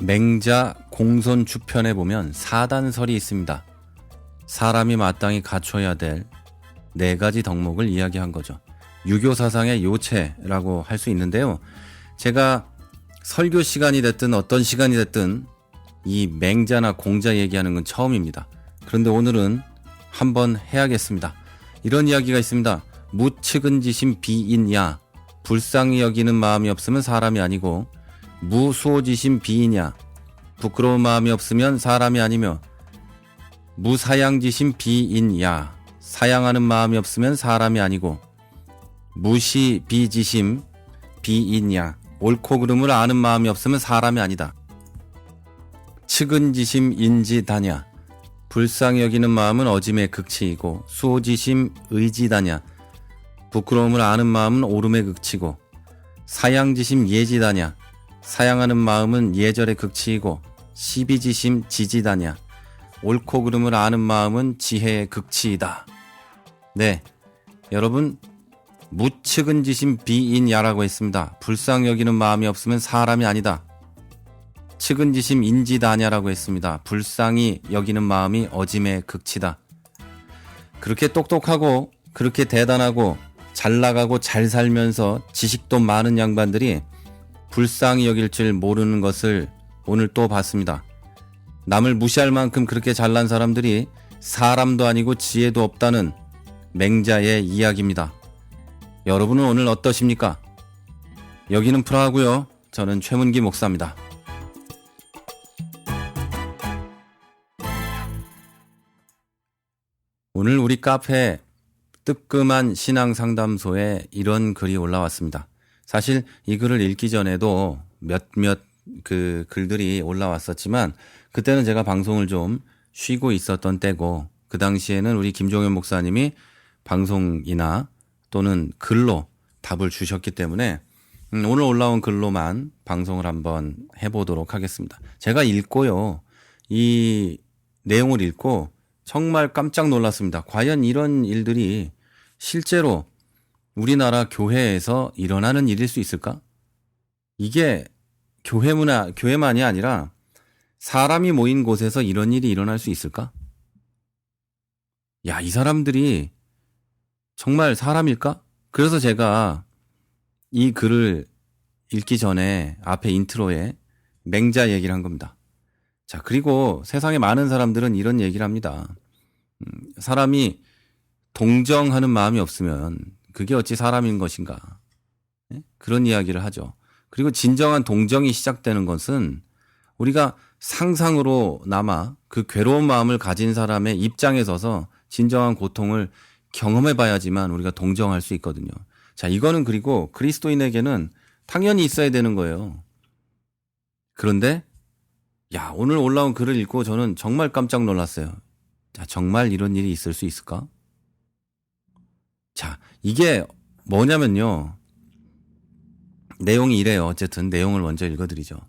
맹자 공손주편에 보면 사단설이 있습니다. 사람이 마땅히 갖춰야 될 4가지 덕목을 이야기한 거죠. 유교 사상의 요체라고 할 수 있는데요. 제가 설교 시간이 됐든 어떤 시간이 됐든 이 맹자나 공자 얘기하는 건 처음입니다. 그런데 오늘은 한번 해야겠습니다. 이런 이야기가 있습니다. 무측은지심 비인야, 불쌍히 여기는 마음이 없으면 사람이 아니고, 무수호지심 비이냐, 부끄러운 마음이 없으면 사람이 아니며, 무사양지심 비인야, 사양하는 마음이 없으면 사람이 아니고, 무시 비지심 비인야, 옳고 그름을 아는 마음이 없으면 사람이 아니다. 측은지심 인지다냐, 불쌍히 여기는 마음은 어짐의 극치이고, 수호지심 의지다냐, 부끄러움을 아는 마음은 오름의 극치고, 사양지심 예지다냐, 사양하는 마음은 예절의 극치이고, 시비지심 지지다냐, 옳고 그름을 아는 마음은 지혜의 극치이다. 네, 여러분, 무측은지심 비인야라고 했습니다. 불쌍히 여기는 마음이 없으면 사람이 아니다. 측은지심 인지다냐라고 했습니다. 불쌍히 여기는 마음이 어짐의 극치다. 그렇게 똑똑하고 그렇게 대단하고 잘 나가고 잘 살면서 지식도 많은 양반들이 불쌍히 여길 줄 모르는 것을 오늘 또 봤습니다. 남을 무시할 만큼 그렇게 잘난 사람들이 사람도 아니고 지혜도 없다는 맹자의 이야기입니다. 여러분은 오늘 어떠십니까? 여기는 프라하고요. 저는 최문기 목사입니다. 오늘 우리 카페 뜨끔한 신앙상담소에 이런 글이 올라왔습니다. 사실 이 글을 읽기 전에도 몇몇 글들이 올라왔었지만 그때는 제가 방송을 좀 쉬고 있었던 때고, 그 당시에는 우리 김종현 목사님이 방송이나 또는 글로 답을 주셨기 때문에 오늘 올라온 글로만 방송을 한번 해보도록 하겠습니다. 제가 읽고요, 이 내용을 읽고 정말 깜짝 놀랐습니다. 과연 이런 일들이 실제로 우리나라 교회에서 일어나는 일일 수 있을까? 이게 교회만이 아니라 사람이 모인 곳에서 이런 일이 일어날 수 있을까? 야, 이 사람들이 정말 사람일까? 그래서 제가 이 글을 읽기 전에 앞에 인트로에 맹자 얘기를 한 겁니다. 자, 그리고 세상에 많은 사람들은 이런 얘기를 합니다. 사람이 동정하는 마음이 없으면 그게 어찌 사람인 것인가? 그런 이야기를 하죠. 그리고 진정한 동정이 시작되는 것은 우리가 상상으로나마 그 괴로운 마음을 가진 사람의 입장에 서서 진정한 고통을 경험해 봐야지만 우리가 동정할 수 있거든요. 자, 이거는 그리고 그리스도인에게는 당연히 있어야 되는 거예요. 그런데 야, 오늘 올라온 글을 읽고 저는 정말 깜짝 놀랐어요. 자, 정말 이런 일이 있을 수 있을까? 자, 이게 뭐냐면요. 내용이 이래요. 어쨌든 내용을 먼저 읽어드리죠.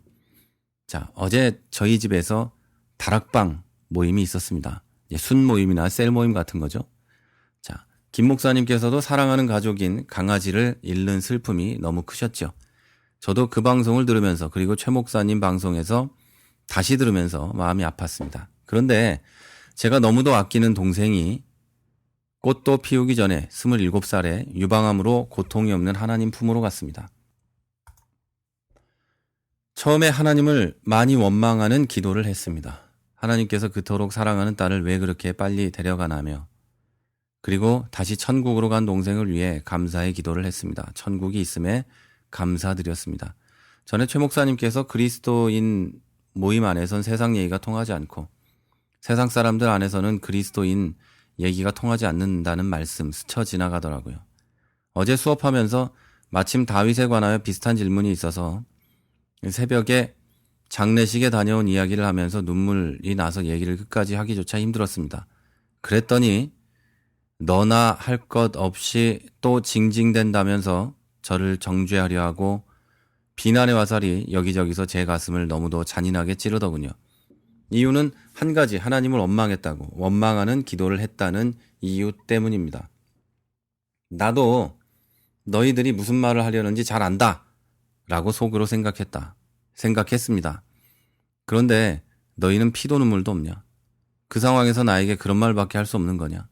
자, 어제 저희 집에서 다락방 모임이 있었습니다. 순 모임이나 셀 모임 같은 거죠. 자, 김 목사님께서도 사랑하는 가족인 강아지를 잃는 슬픔이 너무 크셨죠. 저도 그 방송을 들으면서, 그리고 최 목사님 방송에서 다시 들으면서 마음이 아팠습니다. 그런데 제가 너무도 아끼는 동생이 꽃도 피우기 전에 27살에 유방암으로 고통이 없는 하나님 품으로 갔습니다. 처음에 하나님을 많이 원망하는 기도를 했습니다. 하나님께서 그토록 사랑하는 딸을 왜 그렇게 빨리 데려가나며, 그리고 다시 천국으로 간 동생을 위해 감사의 기도를 했습니다. 천국이 있음에 감사드렸습니다. 전에 최 목사님께서 그리스도인 모임 안에선 세상 얘기가 통하지 않고 세상 사람들 안에서는 그리스도인 얘기가 통하지 않는다는 말씀 스쳐 지나가더라고요. 어제 수업하면서 마침 다윗에 관하여 비슷한 질문이 있어서 새벽에 장례식에 다녀온 이야기를 하면서 눈물이 나서 얘기를 끝까지 하기조차 힘들었습니다. 그랬더니 너나 할 것 없이 또 징징댄다면서 저를 정죄하려 하고 비난의 화살이 여기저기서 제 가슴을 너무도 잔인하게 찌르더군요. 이유는 한 가지, 하나님을 원망했다고, 원망하는 기도를 했다는 이유 때문입니다. 나도 너희들이 무슨 말을 하려는지 잘 안다 라고 속으로 생각했습니다. 그런데 너희는 피도 눈물도 없냐? 그 상황에서 나에게 그런 말밖에 할 수 없는 거냐?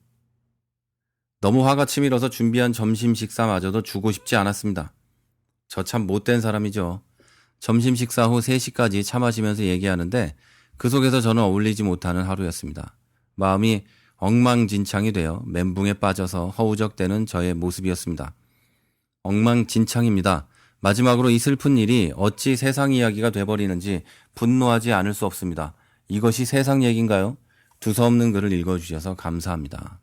너무 화가 치밀어서 준비한 점심 식사마저도 주고 싶지 않았습니다. 저 참 못된 사람이죠. 점심 식사 후 3시까지 차 마시면서 얘기하는데 그 속에서 저는 어울리지 못하는 하루였습니다. 마음이 엉망진창이 되어 멘붕에 빠져서 허우적대는 저의 모습이었습니다. 엉망진창입니다. 마지막으로 이 슬픈 일이 어찌 세상 이야기가 돼버리는지 분노하지 않을 수 없습니다. 이것이 세상 얘기인가요? 두서없는 글을 읽어주셔서 감사합니다.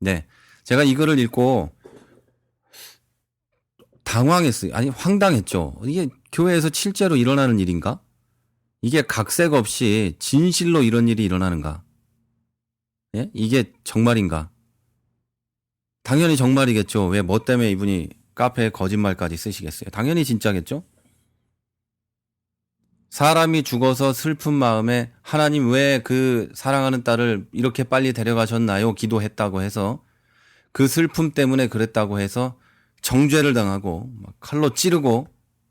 네, 제가 이 글을 읽고 당황했어요. 아니, 황당했죠. 이게 교회에서 실제로 일어나는 일인가? 이게 각색 없이 진실로 이런 일이 일어나는가? 예? 이게 정말인가? 당연히 정말이겠죠. 왜 뭐 때문에 이분이 카페에 거짓말까지 쓰시겠어요? 당연히 진짜겠죠? 사람이 죽어서 슬픈 마음에 하나님 왜 그 사랑하는 딸을 이렇게 빨리 데려가셨나요? 기도했다고 해서 그 슬픔 때문에 그랬다고 해서 정죄를 당하고 칼로 찌르고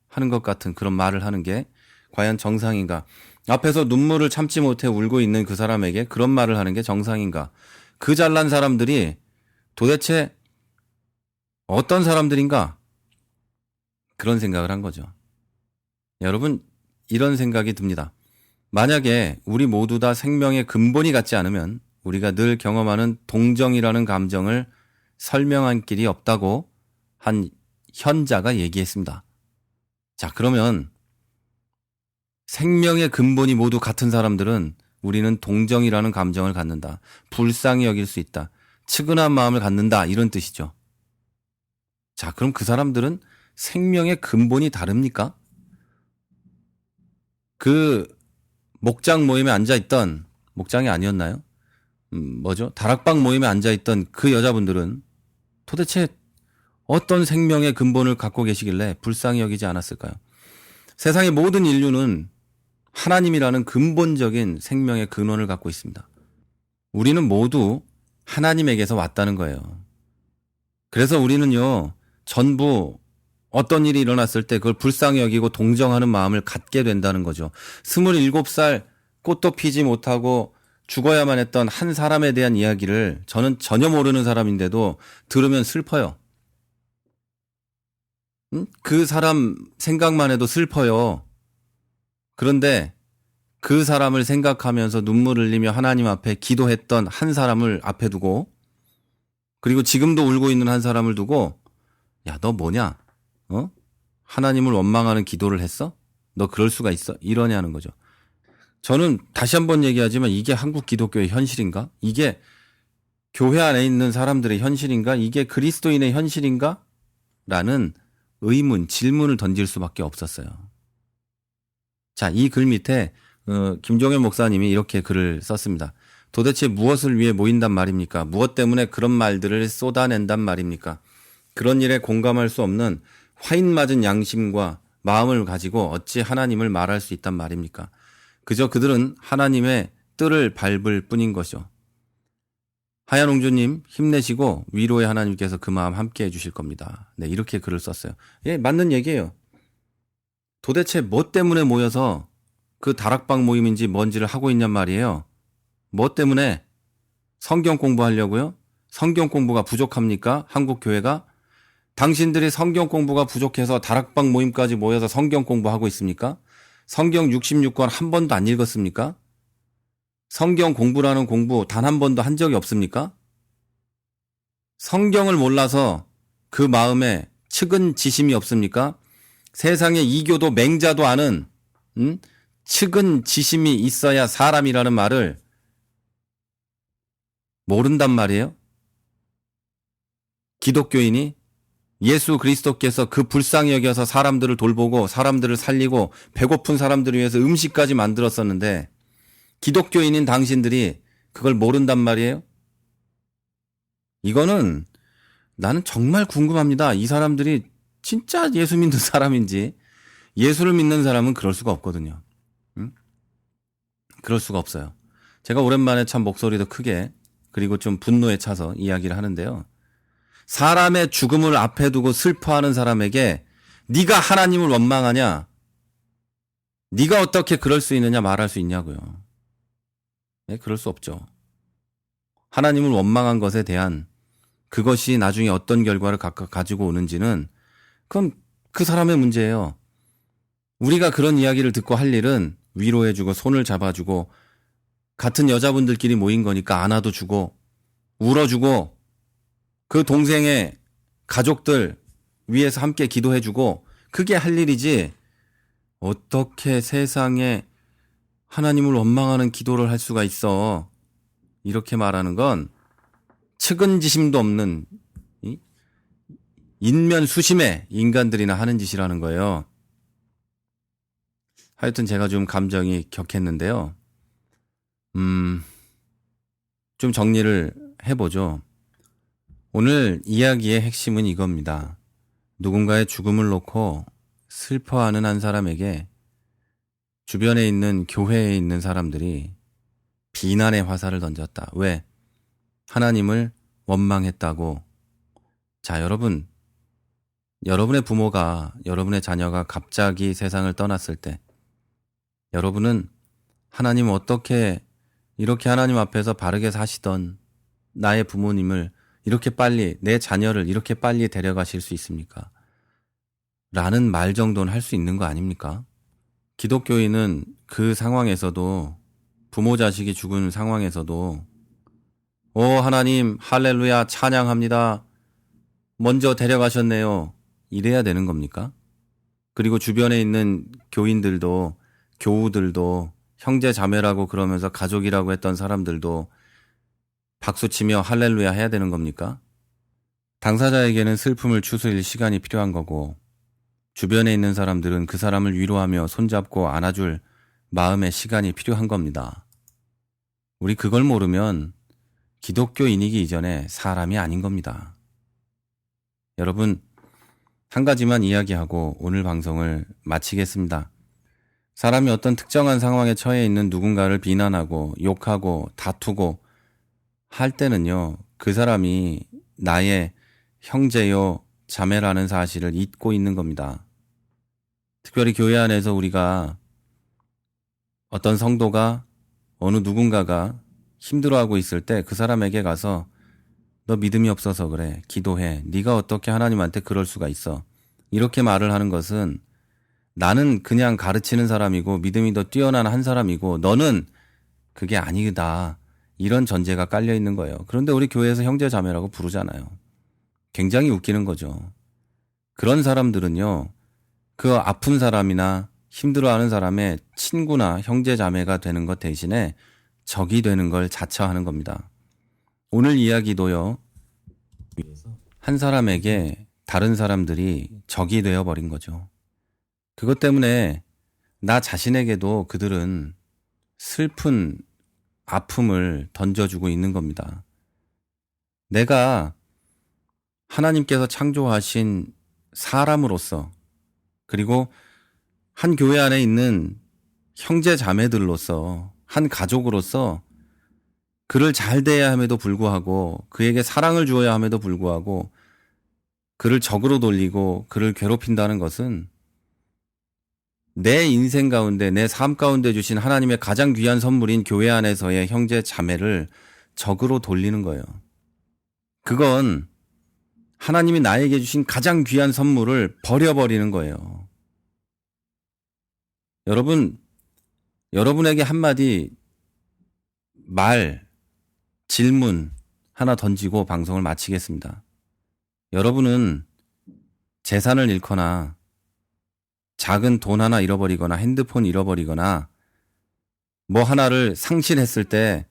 하는 것 같은 그런 말을 하는 게 과연 정상인가? 앞에서 눈물을 참지 못해 울고 있는 그 사람에게 그런 말을 하는 게 정상인가? 그 잘난 사람들이 도대체 어떤 사람들인가? 그런 생각을 한 거죠. 여러분, 이런 생각이 듭니다. 만약에 우리 모두 다 생명의 근본이 같지 않으면 우리가 늘 경험하는 동정이라는 감정을 설명할 길이 없다고 한 현자가 얘기했습니다. 자, 그러면 생명의 근본이 모두 같은 사람들은 우리는 동정이라는 감정을 갖는다. 불쌍히 여길 수 있다. 측은한 마음을 갖는다. 이런 뜻이죠. 자, 그럼 그 사람들은 생명의 근본이 다릅니까? 그 목장 모임에 앉아있던, 목장이 아니었나요? 다락방 모임에 앉아있던 그 여자분들은 도대체 어떤 생명의 근본을 갖고 계시길래 불쌍히 여기지 않았을까요? 세상의 모든 인류는 하나님이라는 근본적인 생명의 근원을 갖고 있습니다. 우리는 모두 하나님에게서 왔다는 거예요. 그래서 우리는요, 전부 어떤 일이 일어났을 때 그걸 불쌍히 여기고 동정하는 마음을 갖게 된다는 거죠. 27살 꽃도 피지 못하고 죽어야만 했던 한 사람에 대한 이야기를 저는 전혀 모르는 사람인데도 들으면 슬퍼요. 그 사람 생각만 해도 슬퍼요. 그런데 그 사람을 생각하면서 눈물을 흘리며 하나님 앞에 기도했던 한 사람을 앞에 두고, 그리고 지금도 울고 있는 한 사람을 두고, 야, 너 뭐냐? 하나님을 원망하는 기도를 했어? 너 그럴 수가 있어? 이러냐는 거죠. 저는 다시 한번 얘기하지만 이게 한국 기독교의 현실인가? 이게 교회 안에 있는 사람들의 현실인가? 이게 그리스도인의 현실인가? 라는 의문, 질문을 던질 수밖에 없었어요. 자, 이 글 밑에 김종현 목사님이 이렇게 글을 썼습니다. 도대체 무엇을 위해 모인단 말입니까? 무엇 때문에 그런 말들을 쏟아낸단 말입니까? 그런 일에 공감할 수 없는 화인 맞은 양심과 마음을 가지고 어찌 하나님을 말할 수 있단 말입니까? 그저 그들은 하나님의 뜰을 밟을 뿐인 것이죠. 하얀옹주님, 힘내시고 위로의 하나님께서 그 마음 함께 해주실 겁니다. 네, 이렇게 글을 썼어요. 예, 맞는 얘기예요. 도대체 뭐 때문에 모여서 그 다락방 모임인지 뭔지를 하고 있냔 말이에요. 뭐 때문에? 성경 공부하려고요? 성경 공부가 부족합니까? 한국 교회가? 당신들이 성경 공부가 부족해서 다락방 모임까지 모여서 성경 공부하고 있습니까? 성경 66권 한 번도 안 읽었습니까? 성경 공부라는 공부 단 한 번도 한 적이 없습니까? 성경을 몰라서 그 마음에 측은지심이 없습니까? 세상에 이교도 맹자도 아는 측은지심이 있어야 사람이라는 말을 모른단 말이에요? 기독교인이 예수 그리스도께서 그 불쌍히 여겨서 사람들을 돌보고 사람들을 살리고 배고픈 사람들을 위해서 음식까지 만들었었는데 기독교인인 당신들이 그걸 모른단 말이에요? 이거는 나는 정말 궁금합니다. 이 사람들이 진짜 예수 믿는 사람인지. 예수를 믿는 사람은 그럴 수가 없거든요. 그럴 수가 없어요. 제가 오랜만에 참 목소리도 크게 그리고 좀 분노에 차서 이야기를 하는데요. 사람의 죽음을 앞에 두고 슬퍼하는 사람에게 네가 하나님을 원망하냐? 네가 어떻게 그럴 수 있느냐 말할 수 있냐고요. 네, 그럴 수 없죠. 하나님을 원망한 것에 대한 그것이 나중에 어떤 결과를 가지고 오는지는 그건 그 사람의 문제예요. 우리가 그런 이야기를 듣고 할 일은 위로해주고 손을 잡아주고 같은 여자분들끼리 모인 거니까 안아도 주고 울어주고 그 동생의 가족들 위해서 함께 기도해주고 그게 할 일이지 어떻게 세상에 하나님을 원망하는 기도를 할 수가 있어. 이렇게 말하는 건 측은지심도 없는 인면수심의 인간들이나 하는 짓이라는 거예요. 하여튼 제가 좀 감정이 격했는데요. 좀 정리를 해보죠. 오늘 이야기의 핵심은 이겁니다. 누군가의 죽음을 놓고 슬퍼하는 한 사람에게 주변에 있는 교회에 있는 사람들이 비난의 화살을 던졌다. 왜? 하나님을 원망했다고. 자, 여러분의 부모가, 여러분의 자녀가 갑자기 세상을 떠났을 때 여러분은 하나님 어떻게 이렇게 하나님 앞에서 바르게 사시던 나의 부모님을 이렇게 빨리, 내 자녀를 이렇게 빨리 데려가실 수 있습니까? 라는 말 정도는 할 수 있는 거 아닙니까? 기독교인은 그 상황에서도 부모 자식이 죽은 상황에서도 오 하나님 할렐루야 찬양합니다. 먼저 데려가셨네요. 이래야 되는 겁니까? 그리고 주변에 있는 교인들도 교우들도 형제 자매라고 그러면서 가족이라고 했던 사람들도 박수치며 할렐루야 해야 되는 겁니까? 당사자에게는 슬픔을 추스릴 시간이 필요한 거고 주변에 있는 사람들은 그 사람을 위로하며 손잡고 안아줄 마음의 시간이 필요한 겁니다. 우리 그걸 모르면 기독교인이기 이전에 사람이 아닌 겁니다. 여러분, 한 가지만 이야기하고 오늘 방송을 마치겠습니다. 사람이 어떤 특정한 상황에 처해 있는 누군가를 비난하고 욕하고 다투고 할 때는요, 그 사람이 나의 형제요, 자매라는 사실을 잊고 있는 겁니다. 특별히 교회 안에서 우리가 어떤 성도가 어느 누군가가 힘들어하고 있을 때 그 사람에게 가서 너 믿음이 없어서 그래. 기도해. 네가 어떻게 하나님한테 그럴 수가 있어. 이렇게 말을 하는 것은 나는 그냥 가르치는 사람이고 믿음이 더 뛰어난 한 사람이고 너는 그게 아니다. 이런 전제가 깔려 있는 거예요. 그런데 우리 교회에서 형제 자매라고 부르잖아요. 굉장히 웃기는 거죠. 그런 사람들은요. 그 아픈 사람이나 힘들어하는 사람의 친구나 형제 자매가 되는 것 대신에 적이 되는 걸 자처하는 겁니다. 오늘 이야기도요. 한 사람에게 다른 사람들이 적이 되어버린 거죠. 그것 때문에 나 자신에게도 그들은 슬픈 아픔을 던져주고 있는 겁니다. 내가 하나님께서 창조하신 사람으로서 그리고 한 교회 안에 있는 형제 자매들로서 한 가족으로서 그를 잘 대해야 함에도 불구하고 그에게 사랑을 주어야 함에도 불구하고 그를 적으로 돌리고 그를 괴롭힌다는 것은 내 인생 가운데 내 삶 가운데 주신 하나님의 가장 귀한 선물인 교회 안에서의 형제 자매를 적으로 돌리는 거예요. 그건 하나님이 나에게 주신 가장 귀한 선물을 버려버리는 거예요. 여러분에게 한마디 질문 하나 던지고 방송을 마치겠습니다. 여러분은 재산을 잃거나 작은 돈 하나 잃어버리거나 핸드폰 잃어버리거나 뭐 하나를 상실했을 때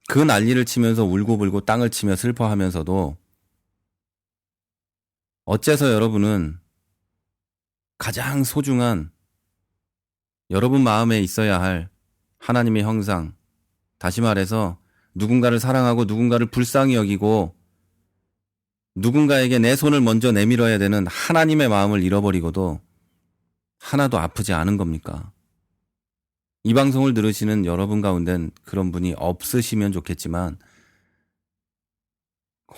그 난리를 치면서 울고불고 땅을 치며 슬퍼하면서도 어째서 여러분은 가장 소중한 여러분 마음에 있어야 할 하나님의 형상, 다시 말해서 누군가를 사랑하고 누군가를 불쌍히 여기고 누군가에게 내 손을 먼저 내밀어야 되는 하나님의 마음을 잃어버리고도 하나도 아프지 않은 겁니까? 이 방송을 들으시는 여러분 가운데는 그런 분이 없으시면 좋겠지만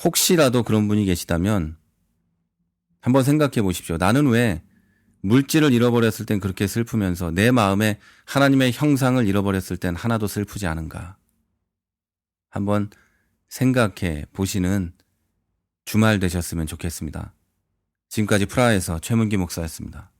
혹시라도 그런 분이 계시다면 한번 생각해 보십시오. 나는 왜 물질을 잃어버렸을 땐 그렇게 슬프면서 내 마음에 하나님의 형상을 잃어버렸을 땐 하나도 슬프지 않은가. 한번 생각해 보시는 주말 되셨으면 좋겠습니다. 지금까지 프라하에서 최문기 목사였습니다.